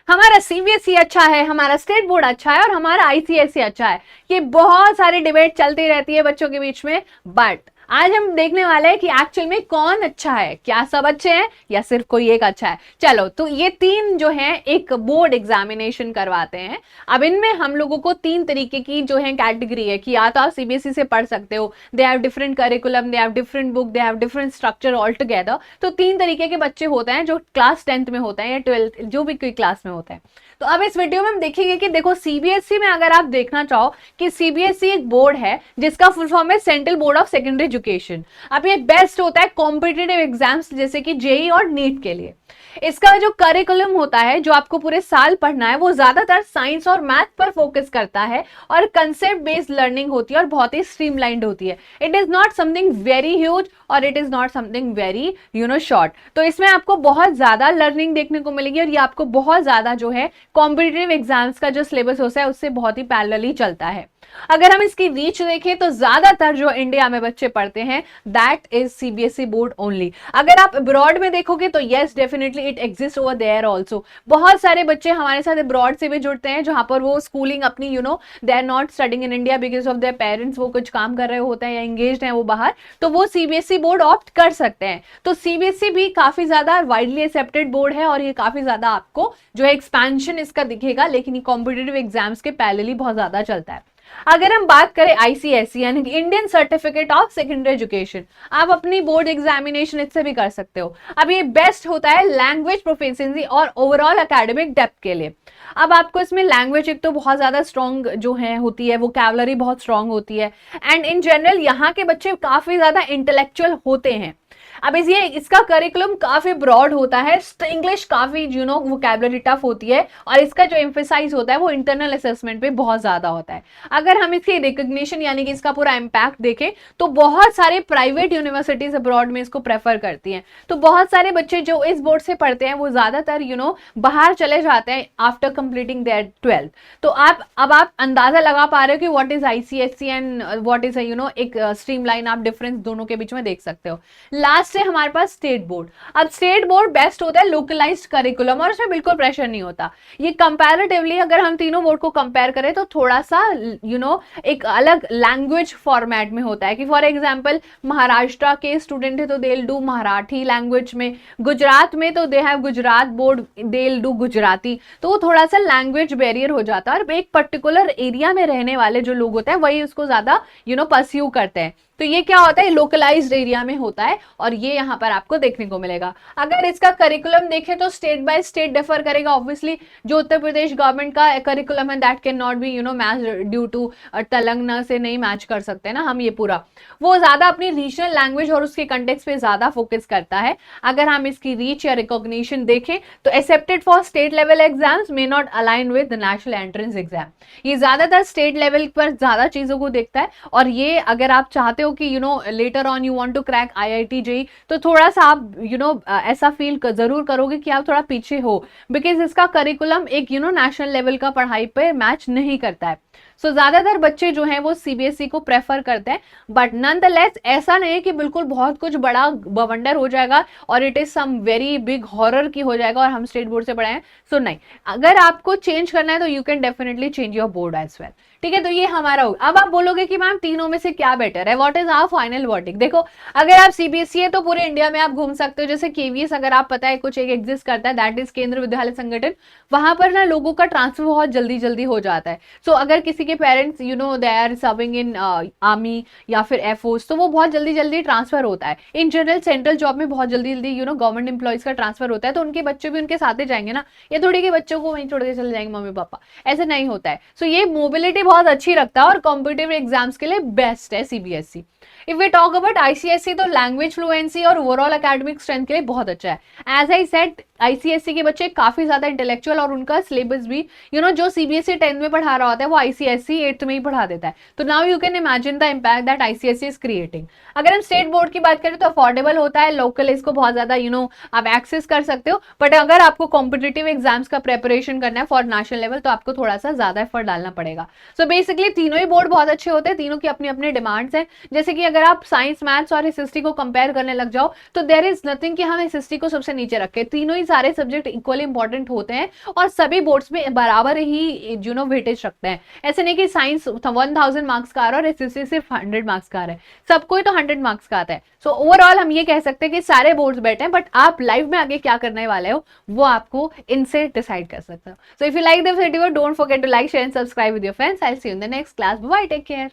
हमारा सीबीएसई अच्छा है, हमारा स्टेट बोर्ड अच्छा है और हमारा आईसीएसई अच्छा है। ये बहुत सारी डिबेट चलती रहती है बच्चों के बीच में, बट आज हम देखने वाले हैं कि एक्चुअल में कौन अच्छा है, क्या सब अच्छे हैं या सिर्फ कोई एक अच्छा है। चलो, तो ये तीन जो है एक बोर्ड एग्जामिनेशन करवाते हैं। अब इनमें हम लोगों को तीन तरीके की जो है कैटेगरी है कि या तो आप सीबीएसई से पढ़ सकते हो, they have different curriculum, they have different book, they have different structure all together. तो तीन तरीके के बच्चे होते हैं जो क्लास 10th में होते हैं या 12th, जो भी कोई क्लास में होते हैं। तो अब इस वीडियो में हम देखेंगे कि देखो सीबीएसई में अगर आप देखना चाहो कि सीबीएसई एक बोर्ड है जिसका फुल फॉर्म है central board of secondary education. अब ये बेस्ट होता है कॉम्पिटिटिव एग्जाम्स जैसे कि जेई और नीट के लिए। इसका जो करिकुलम होता है जो आपको पूरे साल पढ़ना है वो ज्यादातर साइंस और मैथ पर फोकस करता है और कंसेप्ट बेस्ड लर्निंग होती है और बहुत ही स्ट्रीमलाइंड होती है। It is not something very huge और it is not something very short. तो इसमें आपको बहुत ज्यादा लर्निंग देखने को मिलेगी और ये आपको बहुत ज्यादा जो है कॉम्पिटिटिव एग्जाम्स का जो सिलेबस होता है उससे बहुत ही पैरेलली चलता है। अगर हम इसकी रीच देखें तो ज्यादातर जो इंडिया में बच्चे पढ़ते हैं that is CBSE board only. अगर आप अब्रॉड में देखोगे तो yes definitely it exist over there also. बहुत सारे बच्चे हमारे साथ अब्रॉड से भी जुड़ते हैं जहां पर वो स्कूलिंग अपनी they are not studying in India because of their parents, वो कुछ काम कर रहे होते हैं या एंगेज्ड हैं वो बाहर, तो वो सीबीएसई बोर्ड ऑप्ट कर सकते हैं। तो सीबीएसई भी काफी ज्यादा वाइडली एक्सेप्टेड बोर्ड है और ये काफी ज्यादा आपको जो है एक्सपेंशन इसका दिखेगा, लेकिन ये कॉम्पिटिटिव एग्जाम्स के पैरेलली बहुत ज्यादा चलता है। अगर हम बात करें आईसीएसई यानी कि Indian certificate of secondary education, आप अपनी बोर्ड एग्जामिनेशन इससे भी कर सकते हो। अब ये बेस्ट होता है लैंग्वेज प्रोफिशिएंसी और ओवरऑल एकेडमिक डेप्थ के लिए। अब आपको इसमें लैंग्वेज एक तो बहुत ज्यादा स्ट्रॉन्ग जो है होती है, वोकैबुलरी बहुत स्ट्रॉन्ग होती है एंड इन जनरल यहाँ के बच्चे काफी ज्यादा इंटेलेक्चुअल होते हैं। अब इसका करिकुलम काफी ब्रॉड होता है, इंग्लिश काफी वोकैबुलरी टफ होती है और इसका जो एम्फेसाइज होता है वो इंटरनल असेसमेंट पे बहुत ज्यादा होता है। अगर हम इसकी रिकॉग्निशन यानी कि इसका पूरा इम्पैक्ट देखें तो बहुत सारे प्राइवेट यूनिवर्सिटीज अब्रॉड में इसको प्रेफर करती हैं। तो बहुत सारे बच्चे जो इस बोर्ड से पढ़ते हैं वो ज्यादातर बाहर चले जाते हैं आफ्टर कंप्लीटिंग देयर 12th। तो अब आप अंदाजा लगा पा रहे हो कि what is ICSE and what is एक स्ट्रीमलाइन, आप डिफरेंस दोनों के बीच में देख सकते हो। लास्ट से हमारे पास स्टेट बोर्ड। अब स्टेट बोर्ड बेस्ट होता है लोकलाइज्ड करिकुलम और इसमें बिल्कुल प्रेशर नहीं होता। ये कंपैरेटिवली अगर हम तीनों बोर्ड को कंपेयर करें तो थोड़ा सा एक अलग लैंग्वेज फॉर्मेट में होता है कि फॉर एग्जांपल महाराष्ट्र के स्टूडेंट है तो they will do Marathi language में, गुजरात में तो they have Gujarat board, they will do Gujarati. तो वो थोड़ा सा लैंग्वेज बैरियर हो जाता है और एक पर्टिकुलर एरिया में रहने वाले जो लोग होते हैं वही उसको ज्यादा परस्यू करते हैं। तो ये क्या होता है, लोकलाइज्ड एरिया में होता है और ये यहाँ पर आपको देखने को मिलेगा। अगर इसका करिकुलम देखें तो स्टेट बाय स्टेट डिफर करेगा ऑब्वियसली। जो उत्तर प्रदेश गवर्नमेंट का करिकुलम है that can not be match due to Telangana से नहीं मैच कर सकते ना हम ये पूरा। वो ज्यादा अपनी रीजनल लैंग्वेज और उसके कंटेक्स्ट पे ज्यादा फोकस करता है। अगर हम इसकी रीच या रिकॉग्निशन देखें तो accepted for state level exams may not align with national entrance exam. ये ज्यादातर स्टेट लेवल पर ज्यादा चीजों को देखता है और ये अगर आप चाहते हो कि later on you want to crack IIT JEE तो थोड़ा सा आप ऐसा फील जरूर करोगे कि आप थोड़ा पीछे हो बिकॉज इसका करिकुलम एक नेशनल लेवल का पढ़ाई पे मैच नहीं करता है। सो ज्यादातर बच्चे जो हैं वो सीबीएसई को प्रेफर करते हैं, बट नॉनदलेस ऐसा नहीं है कि बिल्कुल बहुत कुछ बड़ा बवंडर हो जाएगा और it is some very big horror की हो जाएगा और हम स्टेट बोर्ड से पढ़े हैं। सो नहीं, अगर आपको चेंज करना है तो you can definitely change your board as well. ठीक है, तो ये हमारा होगा। अब आप बोलोगे कि मैम तीनों में से क्या बेटर है, what is our final verdict. देखो, अगर आप सीबीएसई है तो पूरे इंडिया में आप घूम सकते हो। जैसे केवीएस अगर आप पता है कुछ एक एग्जिस्ट करता है दैट इज केंद्र विद्यालय संगठन, वहां पर ना लोगों का ट्रांसफर बहुत जल्दी जल्दी हो जाता है। सो अगर किसी के parents they are serving in army या फिर एयरफोर्स तो वो बहुत जल्दी जल्दी ट्रांसफर होता है। इन जनरल सेंट्रल जॉब में बहुत जल्दी जल्दी गवर्नमेंट एम्प्लॉइज का ट्रांसफर होता है, तो उनके बच्चे भी उनके साथ ही जाएंगे ना, ये थोड़ी के बच्चों को वहीं छोड़ के चले जाएंगे मम्मी पापा, ऐसे नहीं होता है। सो ये मोबिलिटी बहुत अच्छी रखता है और कॉम्पिटिटिव एग्जाम्स के लिए बेस्ट है CBSE. If we talk about ICSE तो लैंग्वेज फ्लुएंसी और ओवरऑल एकेडमिक स्ट्रेंथ के लिए बहुत अच्छा है। एज आई सेड आईसीएसई के बच्चे काफी ज्यादा इंटेलेक्चुअल और उनका सिलेबस भी जो सीबीएसई 10th में पढ़ा रहा होता है वो आईसीएसई 8th में ही पढ़ा देता है। तो now you can imagine the impact that ICSE is creating. अगर हम स्टेट बोर्ड की बात करें तो अफोर्डेबल होता है, लोकल इसको बहुत ज्यादा आप एक्सेस कर सकते हो, बट अगर आपको कॉम्पिटिटिव एग्जाम्स का प्रेपरेशन करना है फॉर नेशनल लेवल तो आपको थोड़ा सा ज्यादा एफर्ट डालना पड़ेगा। सो बेसिकली तीनों ही बोर्ड बहुत अच्छे होते हैं, तीनों की अपनी अपनी डिमांड्स हैं। जैसे कि अगर आप साइंस, मैथ्स और हिस्ट्री को कंपेयर करने लग जाओ तो देयर इज नथिंग कि हम हिस्ट्री को सबसे नीचे रखें। तीनों ही सारे सब्जेक्ट इक्वली इंपॉर्टेंट होते हैं और सभी बोर्ड्स में बराबर ही वेटेज रखते हैं। ऐसे नहीं कि साइंस 1000 मार्क्स का आ रहा है और हिस्ट्री सिर्फ 100 मार्क्स का आ रहा है, सबको ही तो 100 मार्क्स का आता है। सो ओवरऑल हम ये कह सकते हैं कि सारे बोर्ड्स बेटर हैं, बट आप लाइफ में आगे क्या करने वाले हो वो आपको इनसे डिसाइड कर सकते हो। So if you like this video, don't forget to like, share and subscribe with your friends. I will see you in the next class. Bye, take care.